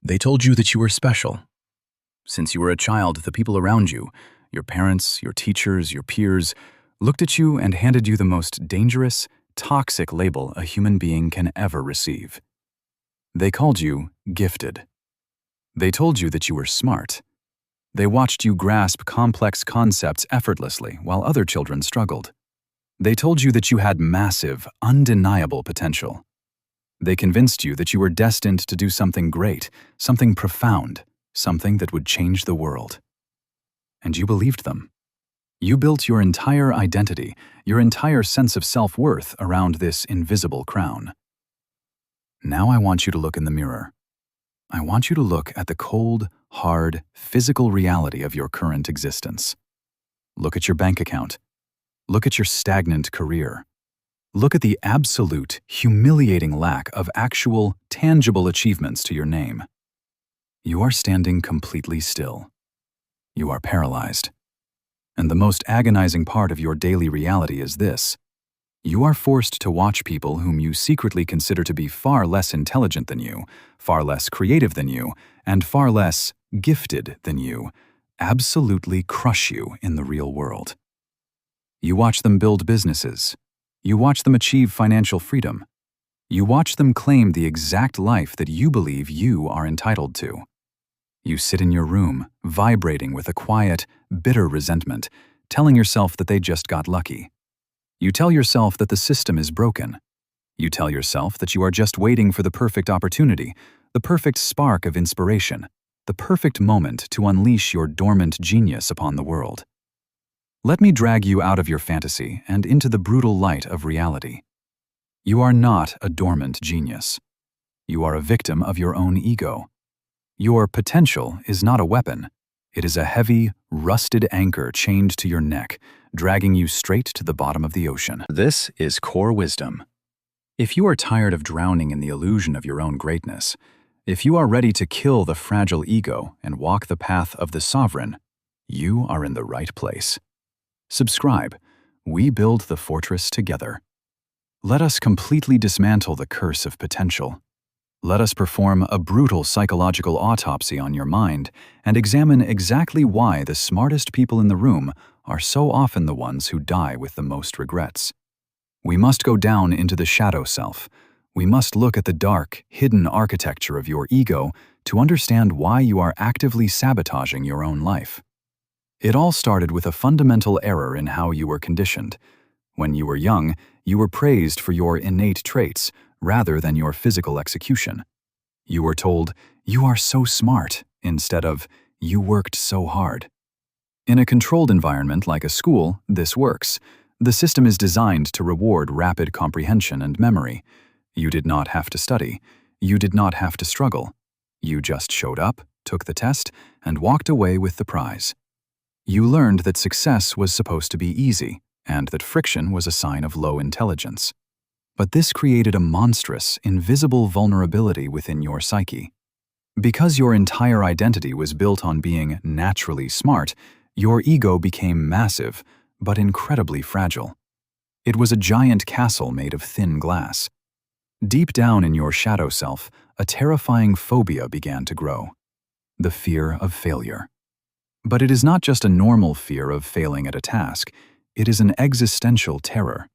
They told you that you were special. Since you were a child, the people around you, your parents, your teachers, your peers, looked at you and handed you the most dangerous, toxic label a human being can ever receive. They called you gifted. They told you that you were smart. They watched you grasp complex concepts effortlessly while other children struggled. They told you that you had massive, undeniable potential. They convinced you that you were destined to do something great, something profound, something that would change the world. And you believed them. You built your entire identity, your entire sense of self-worth around this invisible crown. Now I want you to look in the mirror. I want you to look at the cold, hard, physical reality of your current existence. Look at your bank account. Look at your stagnant career. Look at the absolute, humiliating lack of actual, tangible achievements to your name. You are standing completely still. You are paralyzed. And the most agonizing part of your daily reality is this. You are forced to watch people whom you secretly consider to be far less intelligent than you, far less creative than you, and far less gifted than you, absolutely crush you in the real world. You watch them build businesses. You watch them achieve financial freedom. You watch them claim the exact life that you believe you are entitled to. You sit in your room, vibrating with a quiet, bitter resentment, telling yourself that they just got lucky. You tell yourself that the system is broken. You tell yourself that you are just waiting for the perfect opportunity, the perfect spark of inspiration, the perfect moment to unleash your dormant genius upon the world. Let me drag you out of your fantasy and into the brutal light of reality. You are not a dormant genius. You are a victim of your own ego. Your potential is not a weapon. It is a heavy, rusted anchor chained to your neck, dragging you straight to the bottom of the ocean. This is core wisdom. If you are tired of drowning in the illusion of your own greatness, if you are ready to kill the fragile ego and walk the path of the sovereign, you are in the right place. Subscribe. We build the fortress together. Let us completely dismantle the curse of potential. Let us perform a brutal psychological autopsy on your mind and examine exactly why the smartest people in the room are so often the ones who die with the most regrets. We must go down into the shadow self. We must look at the dark, hidden architecture of your ego to understand why you are actively sabotaging your own life. It all started with a fundamental error in how you were conditioned. When you were young, you were praised for your innate traits rather than your physical execution. You were told, "You are so smart," instead of, "You worked so hard." In a controlled environment like a school, this works. The system is designed to reward rapid comprehension and memory. You did not have to study. You did not have to struggle. You just showed up, took the test, and walked away with the prize. You learned that success was supposed to be easy, and that friction was a sign of low intelligence. But this created a monstrous, invisible vulnerability within your psyche. Because your entire identity was built on being naturally smart, your ego became massive, but incredibly fragile. It was a giant castle made of thin glass. Deep down in your shadow self, a terrifying phobia began to grow: the fear of failure. But it is not just a normal fear of failing at a task, it is an existential terror.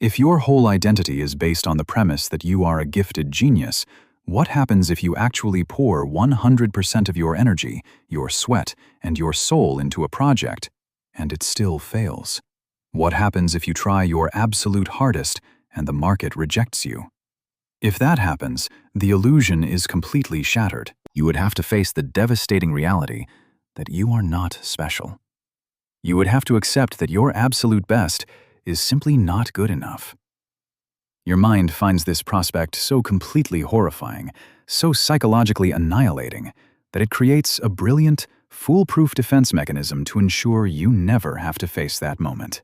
If your whole identity is based on the premise that you are a gifted genius, what happens if you actually pour 100% of your energy, your sweat, and your soul into a project, and it still fails? What happens if you try your absolute hardest and the market rejects you? If that happens, the illusion is completely shattered. You would have to face the devastating reality that you are not special. You would have to accept that your absolute best is simply not good enough. Your mind finds this prospect so completely horrifying, so psychologically annihilating, that it creates a brilliant, foolproof defense mechanism to ensure you never have to face that moment.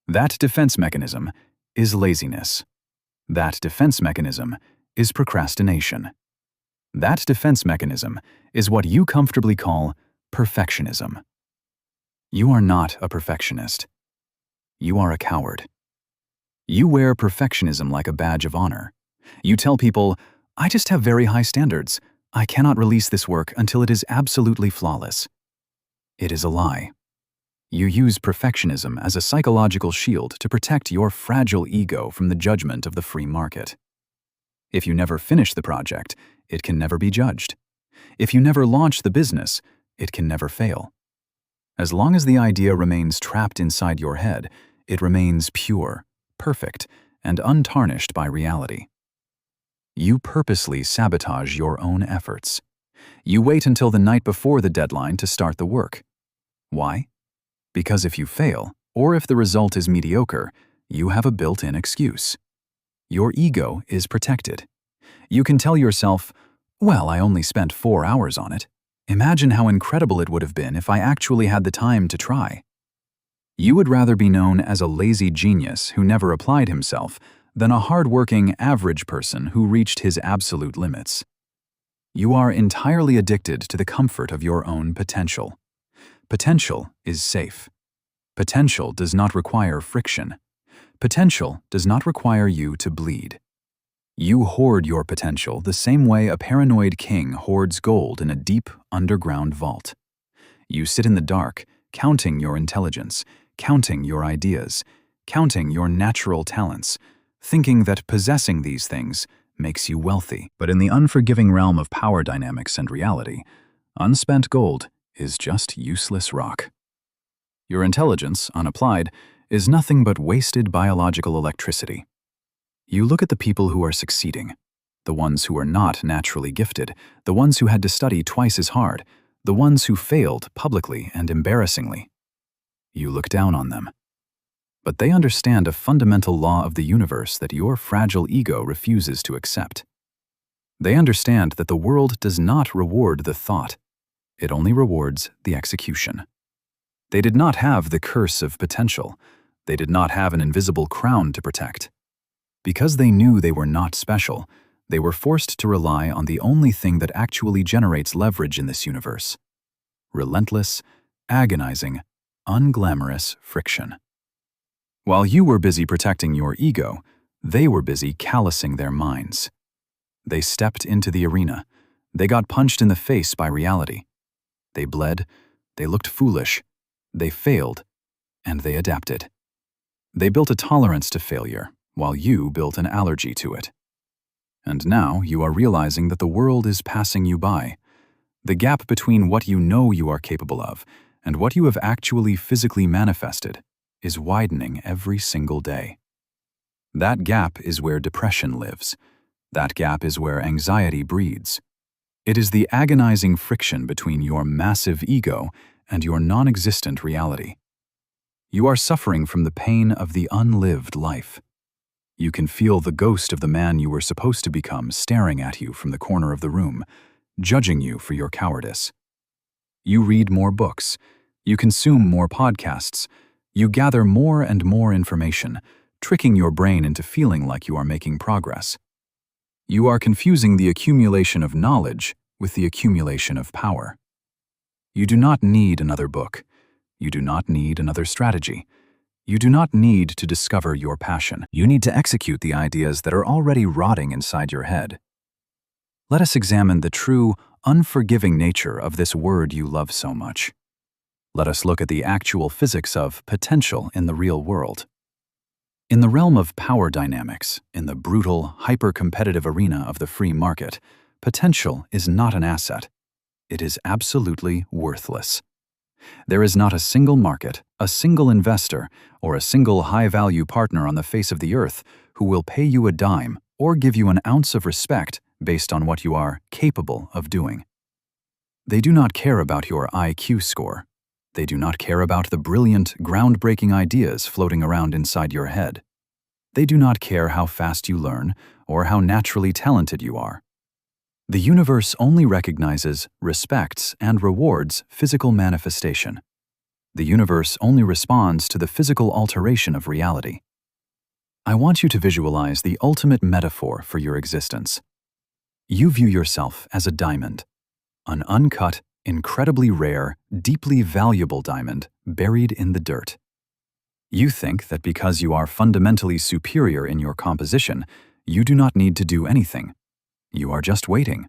That defense mechanism is laziness. That defense mechanism is procrastination. That defense mechanism is what you comfortably call perfectionism. You are not a perfectionist. You are a coward. You wear perfectionism like a badge of honor. You tell people, "I just have very high standards. I cannot release this work until it is absolutely flawless. It is a lie. You use perfectionism as a psychological shield to protect your fragile ego from the judgment of the free market. If you never finish the project, it can never be judged. If you never launch the business, it can never fail. As long as the idea remains trapped inside your head, it remains pure, perfect, and untarnished by reality. You purposely sabotage your own efforts. You wait until the night before the deadline to start the work. Why? Because if you fail, or if the result is mediocre, you have a built-in excuse. Your ego is protected. You can tell yourself, well, I only spent 4 hours on it. Imagine how incredible it would have been if I actually had the time to try. You would rather be known as a lazy genius who never applied himself than a hard-working, average person who reached his absolute limits. You are entirely addicted to the comfort of your own potential. Potential is safe. Potential does not require friction. Potential does not require you to bleed. You hoard your potential the same way a paranoid king hoards gold in a deep, underground vault. You sit in the dark, counting your intelligence, counting your ideas, counting your natural talents, thinking that possessing these things makes you wealthy. But in the unforgiving realm of power dynamics and reality, unspent gold is just useless rock. Your intelligence, unapplied, is nothing but wasted biological electricity. You look at the people who are succeeding, the ones who are not naturally gifted, the ones who had to study twice as hard, the ones who failed publicly and embarrassingly. You look down on them. But they understand a fundamental law of the universe that your fragile ego refuses to accept. They understand that the world does not reward the thought. It only rewards the execution. They did not have the curse of potential. They did not have an invisible crown to protect. Because they knew they were not special, they were forced to rely on the only thing that actually generates leverage in this universe: relentless, agonizing, unglamorous friction. While you were busy protecting your ego, they were busy callousing their minds. They stepped into the arena. They got punched in the face by reality. They bled, they looked foolish, they failed, and they adapted. They built a tolerance to failure, while you built an allergy to it. And now you are realizing that the world is passing you by. The gap between what you know you are capable of and what you have actually physically manifested is widening every single day. That gap is where depression lives. That gap is where anxiety breeds. It is the agonizing friction between your massive ego and your non-existent reality. You are suffering from the pain of the unlived life. You can feel the ghost of the man you were supposed to become staring at you from the corner of the room, judging you for your cowardice. You read more books. You consume more podcasts. You gather more and more information, tricking your brain into feeling like you are making progress. You are confusing the accumulation of knowledge with the accumulation of power. You do not need another book. You do not need another strategy. You do not need to discover your passion. You need to execute the ideas that are already rotting inside your head. Let us examine the true, unforgiving nature of this word you love so much. Let us look at the actual physics of potential in the real world. In the realm of power dynamics, in the brutal, hyper-competitive arena of the free market, potential is not an asset. It is absolutely worthless. There is not a single market, a single investor, or a single high-value partner on the face of the earth who will pay you a dime or give you an ounce of respect based on what you are capable of doing. They do not care about your IQ score. They do not care about the brilliant, groundbreaking ideas floating around inside your head. They do not care how fast you learn or how naturally talented you are. The universe only recognizes, respects, and rewards physical manifestation. The universe only responds to the physical alteration of reality. I want you to visualize the ultimate metaphor for your existence. You view yourself as a diamond, an uncut, incredibly rare, deeply valuable diamond buried in the dirt. You think that because you are fundamentally superior in your composition, you do not need to do anything. You are just waiting.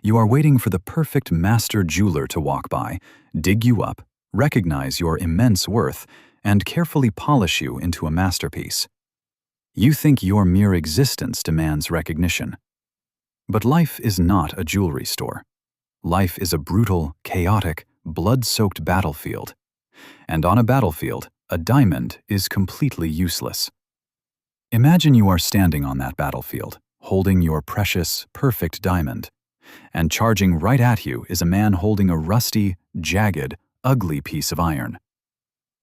You are waiting for the perfect master jeweler to walk by, dig you up, recognize your immense worth, and carefully polish you into a masterpiece. You think your mere existence demands recognition. But life is not a jewelry store. Life is a brutal, chaotic, blood-soaked battlefield. And on a battlefield, a diamond is completely useless. Imagine you are standing on that battlefield, holding your precious, perfect diamond, and charging right at you is a man holding a rusty, jagged, ugly piece of iron.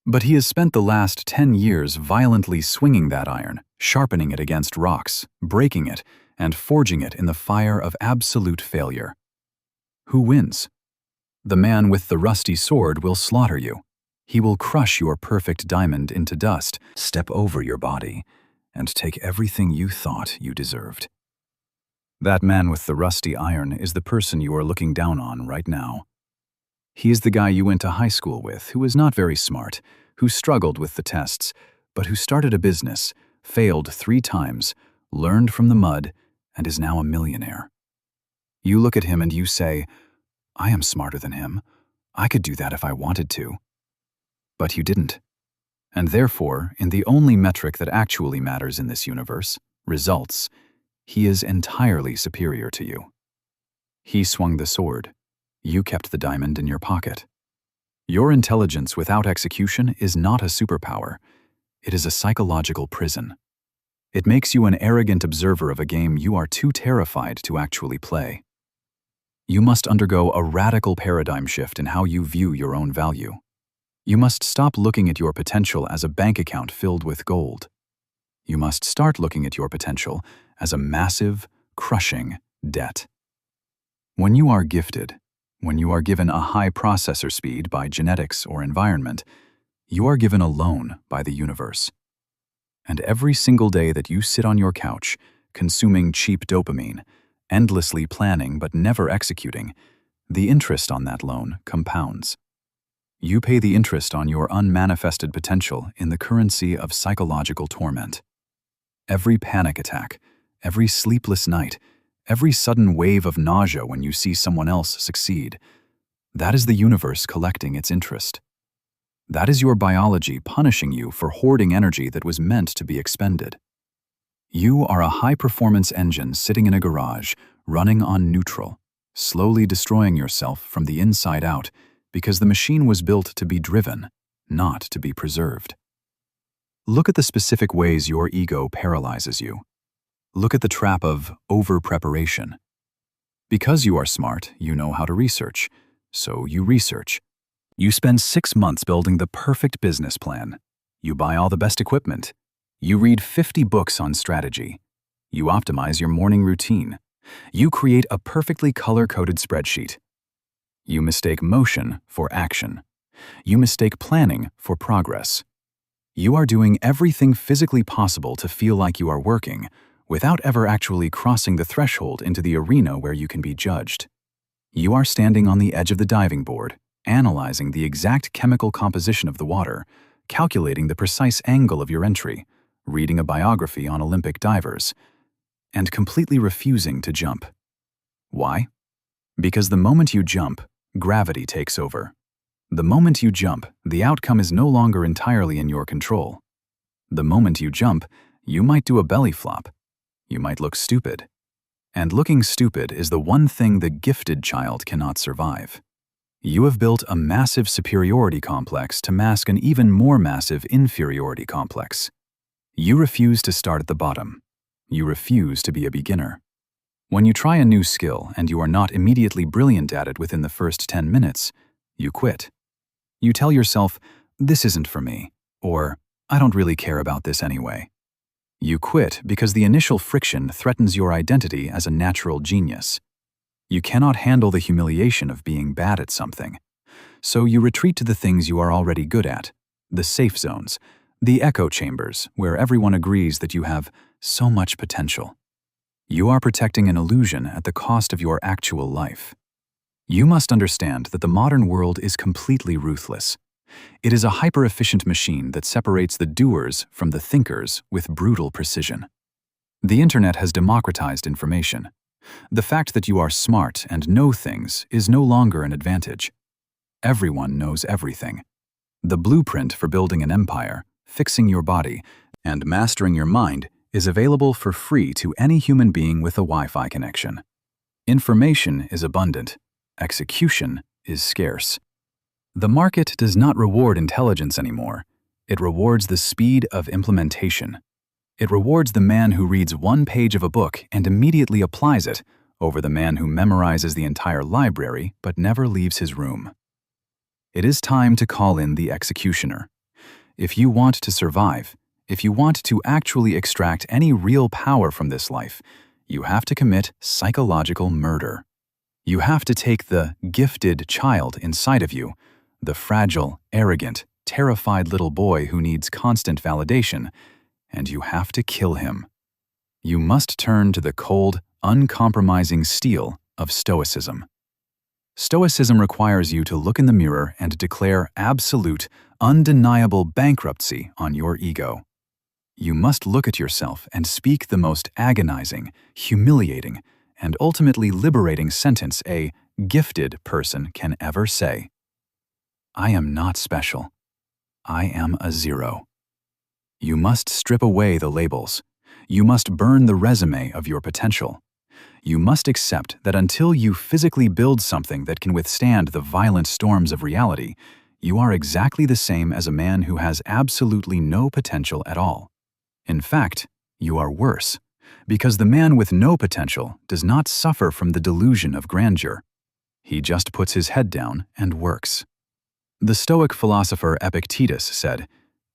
But he has spent the last 10 years violently swinging that iron, sharpening it against rocks, breaking it, and forging it in the fire of absolute failure. Who wins? The man with the rusty sword will slaughter you. He will crush your perfect diamond into dust, step over your body, and take everything you thought you deserved. That man with the rusty iron is the person you are looking down on right now. He is the guy you went to high school with, who is not very smart, who struggled with the tests, but who started a business, failed 3 times, learned from the mud, and is now a millionaire. You look at him and you say, "I am smarter than him. I could do that if I wanted to." But you didn't. And therefore, in the only metric that actually matters in this universe, results, he is entirely superior to you. He swung the sword. You kept the diamond in your pocket. Your intelligence without execution is not a superpower. It is a psychological prison. It makes you an arrogant observer of a game you are too terrified to actually play. You must undergo a radical paradigm shift in how you view your own value. You must stop looking at your potential as a bank account filled with gold. You must start looking at your potential as a massive, crushing debt. When you are gifted, when you are given a high processor speed by genetics or environment, you are given a loan by the universe. And every single day that you sit on your couch, consuming cheap dopamine, endlessly planning but never executing, the interest on that loan compounds. You pay the interest on your unmanifested potential in the currency of psychological torment. Every panic attack, every sleepless night, every sudden wave of nausea when you see someone else succeed, that is the universe collecting its interest. That is your biology punishing you for hoarding energy that was meant to be expended. You are a high-performance engine sitting in a garage, running on neutral, slowly destroying yourself from the inside out because the machine was built to be driven, not to be preserved. Look at the specific ways your ego paralyzes you. Look at the trap of over-preparation. Because you are smart, you know how to research, so you research. You spend 6 months building the perfect business plan. You buy all the best equipment. You read 50 books on strategy. You optimize your morning routine. You create a perfectly color-coded spreadsheet. You mistake motion for action. You mistake planning for progress. You are doing everything physically possible to feel like you are working, without ever actually crossing the threshold into the arena where you can be judged. You are standing on the edge of the diving board, analyzing the exact chemical composition of the water, calculating the precise angle of your entry, reading a biography on Olympic divers, and completely refusing to jump. Why? Because the moment you jump, gravity takes over. The moment you jump, the outcome is no longer entirely in your control. The moment you jump, you might do a belly flop. You might look stupid. And looking stupid is the one thing the gifted child cannot survive. You have built a massive superiority complex to mask an even more massive inferiority complex. You refuse to start at the bottom. You refuse to be a beginner. When you try a new skill and you are not immediately brilliant at it within the first 10 minutes, you quit. You tell yourself, "This isn't for me," or "I don't really care about this anyway." You quit because the initial friction threatens your identity as a natural genius. You cannot handle the humiliation of being bad at something. So you retreat to the things you are already good at, the safe zones, the echo chambers where everyone agrees that you have so much potential. You are protecting an illusion at the cost of your actual life. You must understand that the modern world is completely ruthless. It is a hyper-efficient machine that separates the doers from the thinkers with brutal precision. The internet has democratized information. The fact that you are smart and know things is no longer an advantage. Everyone knows everything. The blueprint for building an empire, fixing your body, and mastering your mind is available for free to any human being with a Wi-Fi connection. Information is abundant. Execution is scarce. The market does not reward intelligence anymore. It rewards the speed of implementation. It rewards the man who reads one page of a book and immediately applies it over the man who memorizes the entire library but never leaves his room. It is time to call in the executioner. If you want to survive, if you want to actually extract any real power from this life, you have to commit psychological murder. You have to take the gifted child inside of you, the fragile, arrogant, terrified little boy who needs constant validation, and you have to kill him. You must turn to the cold, uncompromising steel of Stoicism. Stoicism requires you to look in the mirror and declare absolute, undeniable bankruptcy on your ego. You must look at yourself and speak the most agonizing, humiliating, and ultimately liberating sentence a gifted person can ever say. I am not special. I am a zero. You must strip away the labels. You must burn the resume of your potential. You must accept that until you physically build something that can withstand the violent storms of reality, you are exactly the same as a man who has absolutely no potential at all. In fact, you are worse, because the man with no potential does not suffer from the delusion of grandeur. He just puts his head down and works. The Stoic philosopher Epictetus said,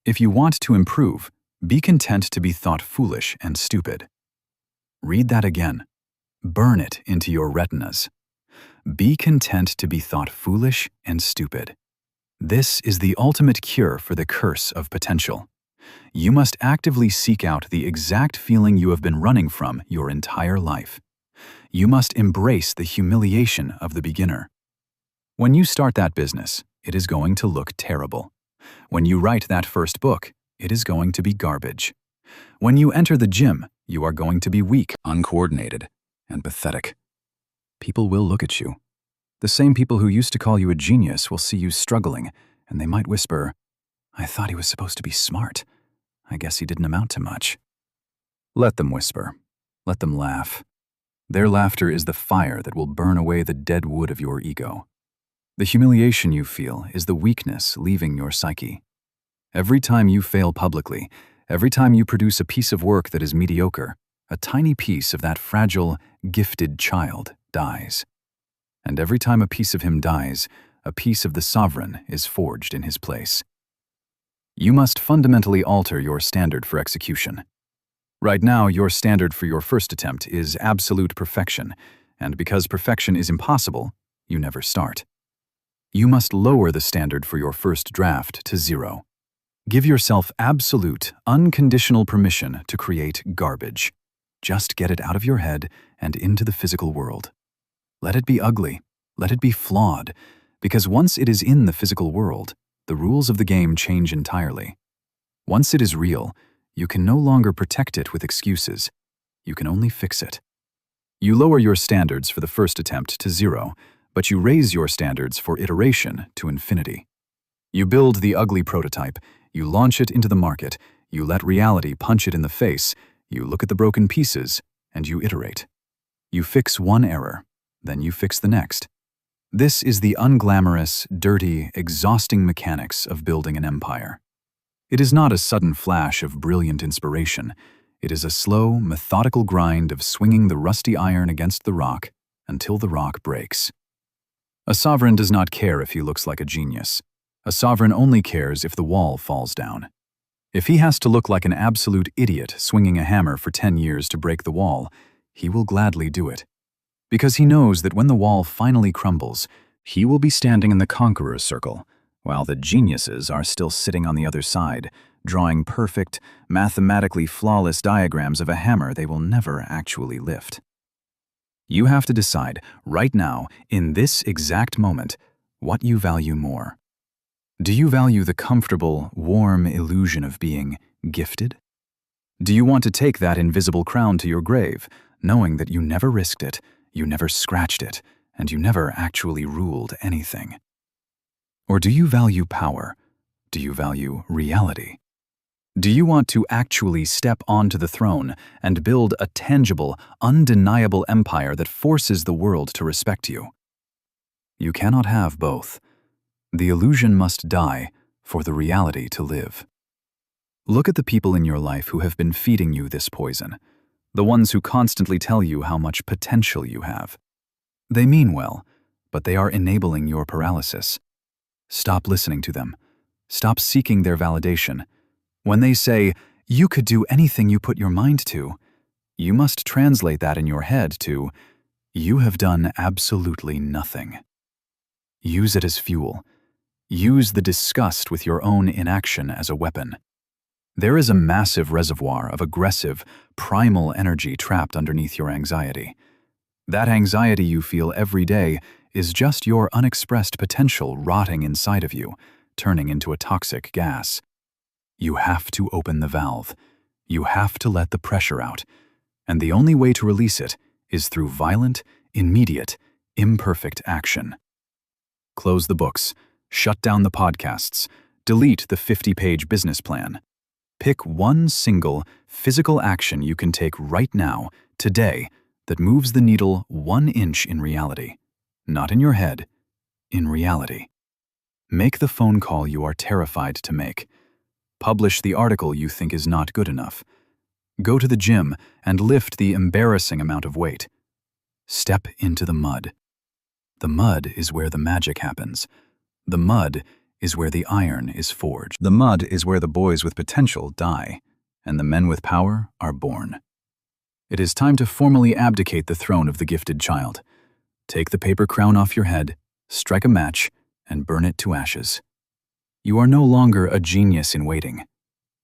"If you want to improve, be content to be thought foolish and stupid." Read that again. Burn it into your retinas. Be content to be thought foolish and stupid. This is the ultimate cure for the curse of potential. You must actively seek out the exact feeling you have been running from your entire life. You must embrace the humiliation of the beginner. When you start that business, it is going to look terrible. When you write that first book, it is going to be garbage. When you enter the gym, you are going to be weak, uncoordinated, and pathetic. People will look at you. The same people who used to call you a genius will see you struggling, and they might whisper, "I thought he was supposed to be smart. I guess he didn't amount to much." Let them whisper. Let them laugh. Their laughter is the fire that will burn away the dead wood of your ego. The humiliation you feel is the weakness leaving your psyche. Every time you fail publicly, every time you produce a piece of work that is mediocre, a tiny piece of that fragile, gifted child dies. And every time a piece of him dies, a piece of the sovereign is forged in his place. You must fundamentally alter your standard for execution. Right now, your standard for your first attempt is absolute perfection, and because perfection is impossible, you never start. You must lower the standard for your first draft to 0. Give yourself absolute, unconditional permission to create garbage. Just get it out of your head and into the physical world. Let it be ugly. Let it be flawed, because once it is in the physical world, the rules of the game change entirely. Once it is real, you can no longer protect it with excuses. You can only fix it. You lower your standards for the first attempt to 0, but you raise your standards for iteration to infinity. You build the ugly prototype, you launch it into the market, you let reality punch it in the face, you look at the broken pieces, and you iterate. You fix one error, then you fix the next. This is the unglamorous, dirty, exhausting mechanics of building an empire. It is not a sudden flash of brilliant inspiration. It is a slow, methodical grind of swinging the rusty iron against the rock until the rock breaks. A sovereign does not care if he looks like a genius. A sovereign only cares if the wall falls down. If he has to look like an absolute idiot swinging a hammer for 10 years to break the wall, he will gladly do it. Because he knows that when the wall finally crumbles, he will be standing in the conqueror's circle, while the geniuses are still sitting on the other side, drawing perfect, mathematically flawless diagrams of a hammer they will never actually lift. You have to decide, right now, in this exact moment, what you value more. Do you value the comfortable, warm illusion of being gifted? Do you want to take that invisible crown to your grave, knowing that you never risked it, you never scratched it, and you never actually ruled anything? Or do you value power? Do you value reality? Do you want to actually step onto the throne and build a tangible, undeniable empire that forces the world to respect you? You cannot have both. The illusion must die for the reality to live. Look at the people in your life who have been feeding you this poison, the ones who constantly tell you how much potential you have. They mean well, but they are enabling your paralysis. Stop listening to them. Stop seeking their validation. When they say, "You could do anything you put your mind to," you must translate that in your head to, "You have done absolutely nothing." Use it as fuel. Use the disgust with your own inaction as a weapon. There is a massive reservoir of aggressive, primal energy trapped underneath your anxiety. That anxiety you feel every day is just your unexpressed potential rotting inside of you, turning into a toxic gas. You have to open the valve. You have to let the pressure out. And the only way to release it is through violent, immediate, imperfect action. Close the books. Shut down the podcasts. Delete the 50-page business plan. Pick one single, physical action you can take right now, today, that moves the needle 1 inch in reality. Not in your head, in reality. Make the phone call you are terrified to make. Publish the article you think is not good enough. Go to the gym and lift the embarrassing amount of weight. Step into the mud. The mud is where the magic happens. The mud is where the iron is forged. The mud is where the boys with potential die, and the men with power are born. It is time to formally abdicate the throne of the gifted child. Take the paper crown off your head, strike a match, and burn it to ashes. You are no longer a genius in waiting.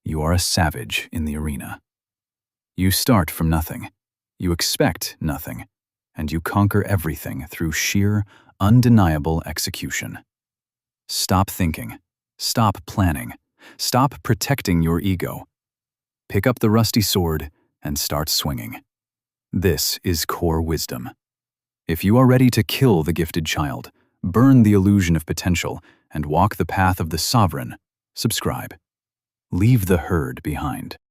You are a savage in the arena. You start from nothing. You expect nothing. And you conquer everything through sheer, undeniable execution. Stop thinking. Stop planning. Stop protecting your ego. Pick up the rusty sword and start swinging. This is core wisdom. If you are ready to kill the gifted child, burn the illusion of potential, and walk the path of the sovereign, subscribe. Leave the herd behind.